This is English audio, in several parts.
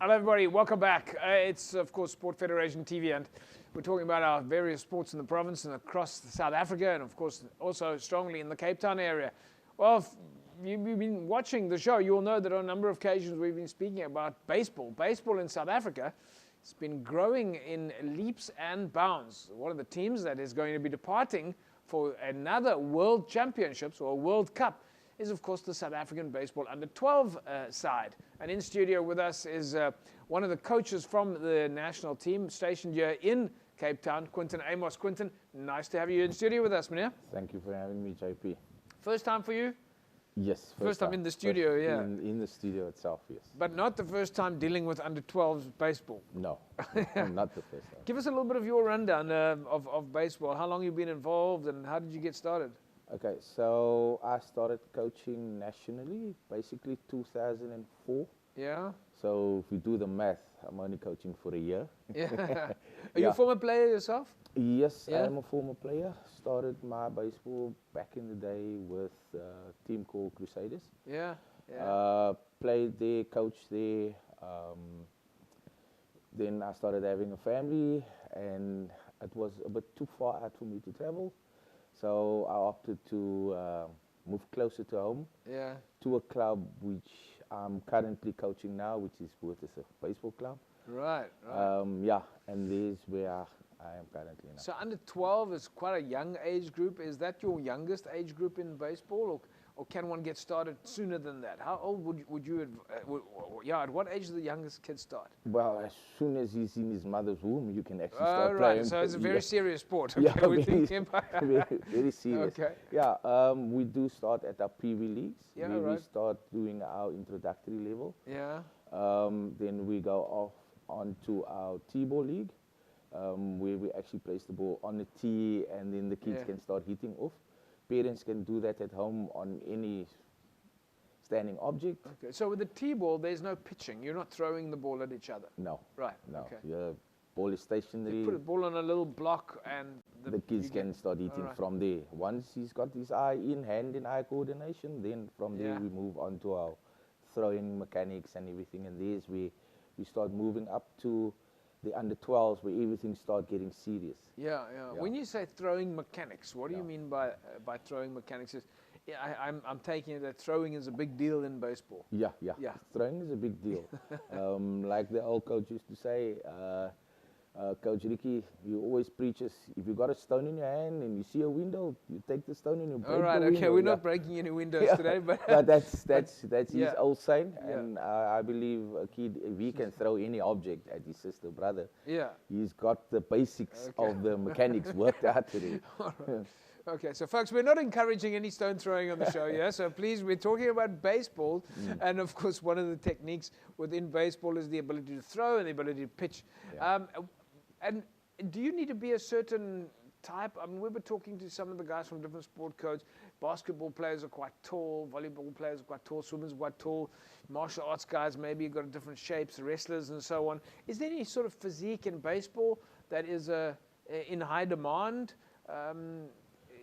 Hello everybody, welcome back. It's of course Sport Federation TV, and we're talking about our various sports in the province and across South Africa, and of course also strongly in the Cape Town area. Well, if you've been watching the show, you'll know that on a number of occasions we've been speaking about baseball. Baseball in South Africa has been growing in leaps and bounds. One of the teams that is going to be departing for another World Championships or World Cup is of course the South African Baseball U12 side. And in studio with us is one of the coaches from the national team stationed here in Cape Town, Quinton Amos. Quinton, nice to have you in studio with us, meneer. Thank you for having me, JP. First time for you? Yes. First time in the studio, yeah. In the studio itself, yes. But not the first time dealing with under-12s baseball. No, not the first time. Give us a little bit of your rundown of baseball. How long you've been involved and how did you get started? Okay, so I started coaching nationally, basically 2004. Yeah. So if we do the math, I'm only coaching for a year. Yeah. Are you a former player yourself? Yes, Yeah. I am a former player. Started my baseball back in the day with a team called Crusaders. Yeah. Yeah. Played there, coached there. Then I started having a family, and it was a bit too far out for me to travel. So I opted to move closer to home, Yeah. to a club which I'm currently coaching now, which is Worth a baseball club. Right. Yeah, and there's where I am currently now. So under 12 is quite a young age group. Is that your youngest age group in baseball, or can one get started sooner than that? How old would you, at what age do the youngest kids start? Well, as soon as he's in his mother's womb, you can actually start playing. Right, so it's a very serious sport. Yeah, Okay, we're thinking about very serious. Okay. Yeah, we do start at our PV leagues. Yeah, where right. we start doing our introductory level. Yeah. Then we go off onto our T-ball league, where we actually place the ball on the tee, and then the kids can start hitting off. Parents can do that at home on any standing object. Okay, so with the T-ball, there's no pitching. You're not throwing the ball at each other. No. Right. No. Okay. Your ball is stationary. You put the ball on a little block, and the kids can start hitting from there. Once he's got his hand and eye coordination, then from there we move on to our throwing mechanics and everything, and there's where we start moving up to the under-12s, where everything starts getting serious. Yeah. When you say throwing mechanics, what do you mean by throwing mechanics? I'm taking it that throwing is a big deal in baseball. Yeah. Throwing is a big deal. Like the old coach used to say, Coach Ricky, he always preaches, if you got a stone in your hand and you see a window, you take the stone and you break the window. All right, okay, we're not breaking any windows today, but that's his old saying, and I believe a kid, if he can throw any object at his sister brother, he's got the basics of the mechanics worked out today. Okay, so folks, we're not encouraging any stone throwing on the show, so please, we're talking about baseball, and of course one of the techniques within baseball is the ability to throw and the ability to pitch. And do you need to be a certain type? I mean, we were talking to some of the guys from different sport codes. Basketball players are quite tall, volleyball players are quite tall, swimmers are quite tall, martial arts guys maybe got different shapes, wrestlers and so on. Is there any sort of physique in baseball that is in high demand?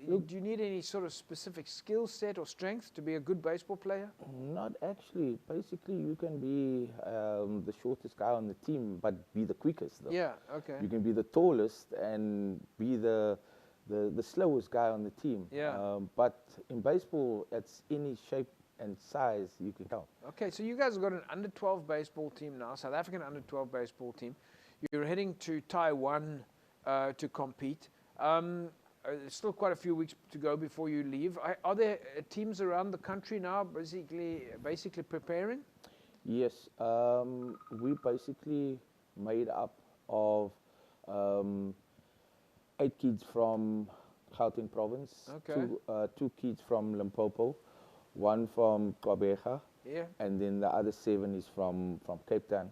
Do you need any sort of specific skill set or strength to be a good baseball player? Not actually. Basically, you can be the shortest guy on the team, but be the quickest, though. Yeah, okay. You can be the tallest and be the slowest guy on the team. Yeah. But in baseball, it's any shape and size you can count. Okay, so you guys have got an under-12 baseball team now, South African under-12 baseball team. You're heading to Taiwan to compete. There's still quite a few weeks to go before you leave. Are there teams around the country now basically preparing? Yes, we basically made up of 8 kids from Gauteng province, two kids from Limpopo, 1 from Gqeberha, and then the other 7 is from Cape Town.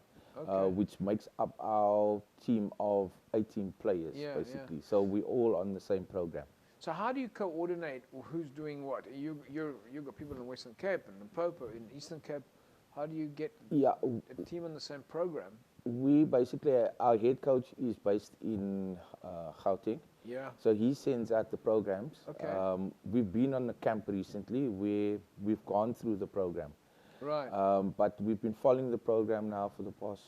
Which makes up our team of 18 players, basically. So we're all on the same program. So how do you coordinate who's doing what? You've got people in Western Cape and Limpopo, in Eastern Cape. How do you get a team on the same program? We basically, our head coach is based in Gauteng. Yeah. So he sends out the programs. Okay. We've been on a camp recently where we've gone through the program. Right. But we've been following the program now for the past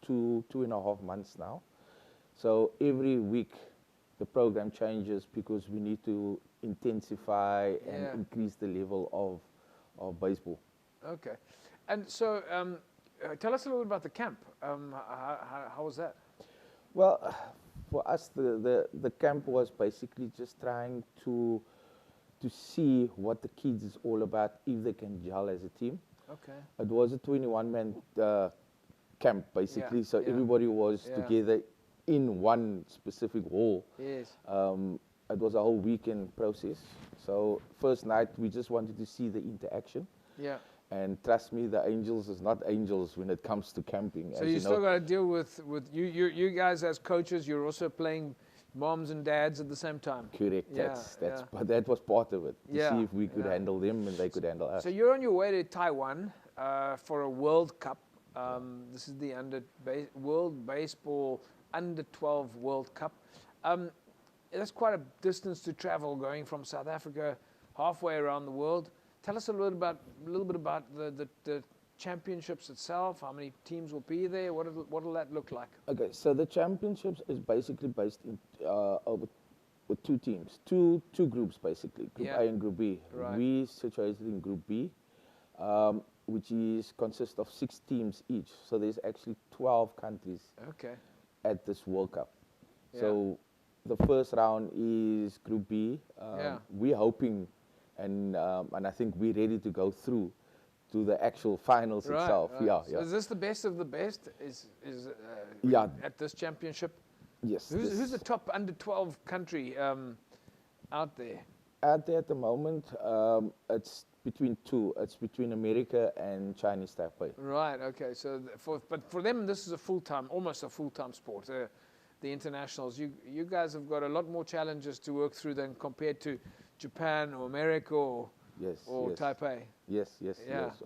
2.5 months now. So every week the program changes because we need to intensify and increase the level of baseball. Okay. And so tell us a little bit about the camp. How was that? Well, for us, the camp was basically just trying to see what the kids is all about, if they can gel as a team. Okay. It was a 21-man camp, basically, so everybody was together in one specific hall. Yes. It was a whole weekend process. So first night, we just wanted to see the interaction. Yeah. And trust me, the angels is not angels when it comes to camping. So you still got to deal with you guys as coaches. You're also playing moms and dads at the same time. Correct. But that was part of it. To see if we could handle them and they could handle us. So you're on your way to Taiwan for a World Cup. This is the World Baseball U12 World Cup. That's quite a distance to travel, going from South Africa halfway around the world. Tell us a little bit about the championships itself. How many teams will be there? What will that look like? Okay, so the championships is basically based in with two teams, two groups basically, Group A and Group B. Right. We situated in Group B, which consists of 6 teams each. So there's actually 12 countries at this World Cup. So the first round is Group B. We're hoping, and I think we're ready to go through to the actual finals itself. Right. So is this the best of the best? At this championship? Yes. Who's the top under-12 country out there? Out there at the moment, it's between 2. It's between America and Chinese Taipei. Right. Okay. So but for them, this is almost a full-time sport. The internationals. You guys have got a lot more challenges to work through than compared to Japan or America or Taipei. Yes,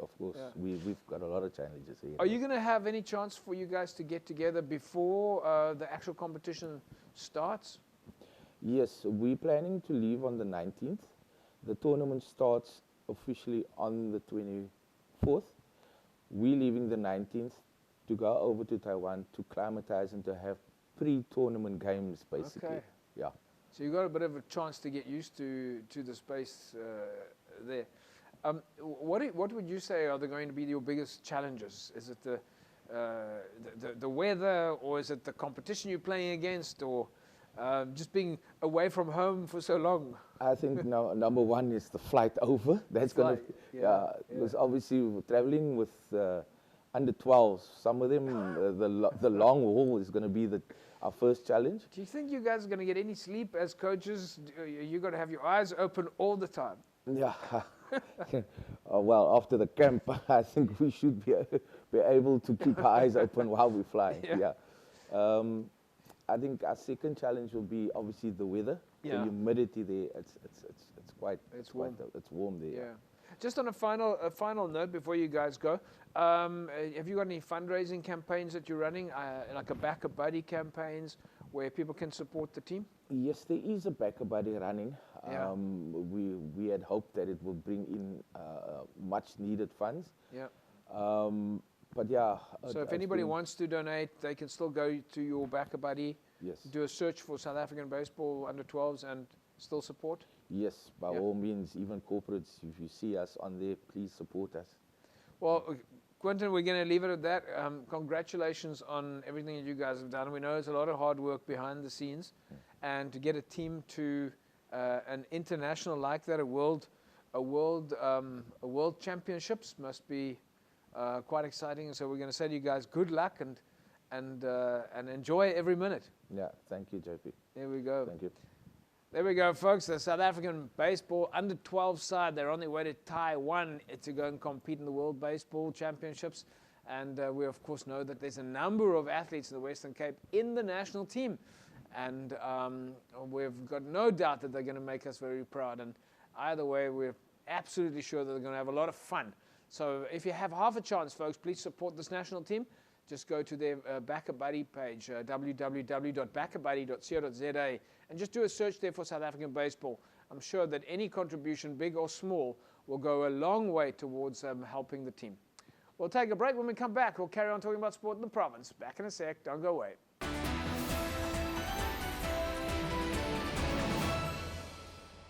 of course. Yeah. We've got a lot of challenges here. Are you going to have any chance for you guys to get together before the actual competition starts? Yes, we're planning to leave on the 19th. The tournament starts officially on the 24th. We're leaving the 19th to go over to Taiwan to climatize and to have pre-tournament games, basically. Okay. Yeah. So you got a bit of a chance to get used to the space there. What would you say are going to be your biggest challenges? Is it the weather, or is it the competition you're playing against, or just being away from home for so long? I think number one is the flight over. That's going to, because obviously we're traveling with under 12s. Some of them, the long haul is going to be our first challenge. Do you think you guys are going to get any sleep as coaches? You got to have your eyes open all the time. Yeah. Well, after the camp, I think we should be able to keep our eyes open while we fly. Yeah. I think our second challenge will be obviously the weather. The humidity there. It's warm there. Yeah. Just on a final note before you guys go, have you got any fundraising campaigns that you're running, like a Back a Buddy campaigns where people can support the team? Yes, there is a Back a Buddy running. We had hoped that it would bring in much needed funds. Yeah. But yeah. So if anybody wants to donate, they can still go to your Back a Buddy. Yes. Do a search for South African Baseball under-12s and still support? Yes, by all means, even corporates, if you see us on there, please support us. Well, Quinton, we're going to leave it at that. Congratulations on everything that you guys have done. We know it's a lot of hard work behind the scenes, and to get a team to an international like that, a world championships must be quite exciting. So we're going to say to you guys, good luck and enjoy every minute. Yeah, thank you, JP. There we go. Thank you. There we go, folks. The South African Baseball under-12 side, they're on their way to Taiwan to go and compete in the World Baseball Championships. And we, of course, know that there's a number of athletes in the Western Cape in the national team. And we've got no doubt that they're going to make us very proud. And either way, we're absolutely sure that they're going to have a lot of fun. So if you have half a chance, folks, please support this national team. Just go to their Back a Buddy page, www.backabuddy.co.za, and just do a search there for South African Baseball. I'm sure that any contribution, big or small, will go a long way towards helping the team. We'll take a break. When we come back, we'll carry on talking about sport in the province. Back in a sec. Don't go away.